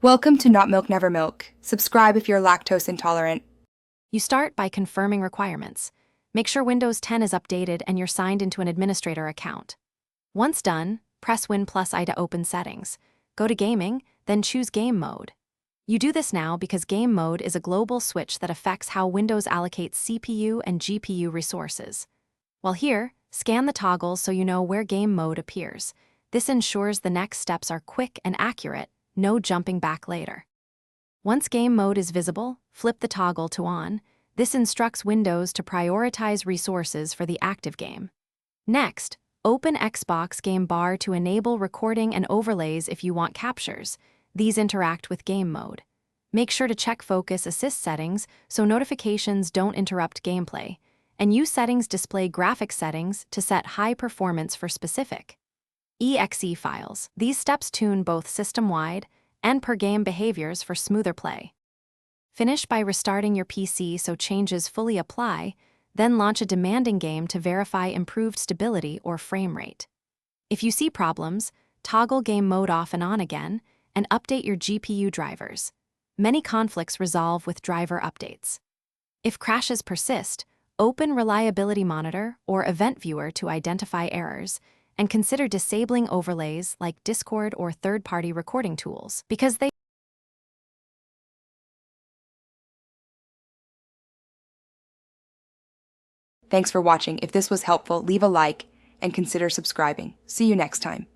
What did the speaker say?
Welcome to Not Milk Never Milk. Subscribe if you're lactose intolerant. You start by confirming requirements. Make sure Windows 10 is updated and you're signed into an administrator account. Once done, press Win+I to open settings. Go to Gaming, then choose Game Mode. You do this now because Game Mode is a global switch that affects how Windows allocates CPU and GPU resources. While here, scan the toggles so you know where Game Mode appears. This ensures the next steps are quick and accurate, no jumping back later. Once Game Mode is visible, flip the toggle to On. This instructs Windows to prioritize resources for the active game. Next, open Xbox Game Bar to enable recording and overlays if you want captures. These interact with Game Mode. Make sure to check Focus Assist settings so notifications don't interrupt gameplay, and use Settings Display Graphics settings to set high performance for specific exe files. These steps tune both system-wide and per-game behaviors for smoother play. Finish by restarting your PC so changes fully apply, then launch a demanding game to verify improved stability or frame rate. If you see problems, toggle Game Mode off and on again, and update your GPU drivers. Many conflicts resolve with driver updates. If crashes persist, open Reliability Monitor or Event Viewer to identify errors, and consider disabling overlays like Discord or third-party recording tools, because they Thanks for watching. If this was helpful, leave a like and consider subscribing. See you next time.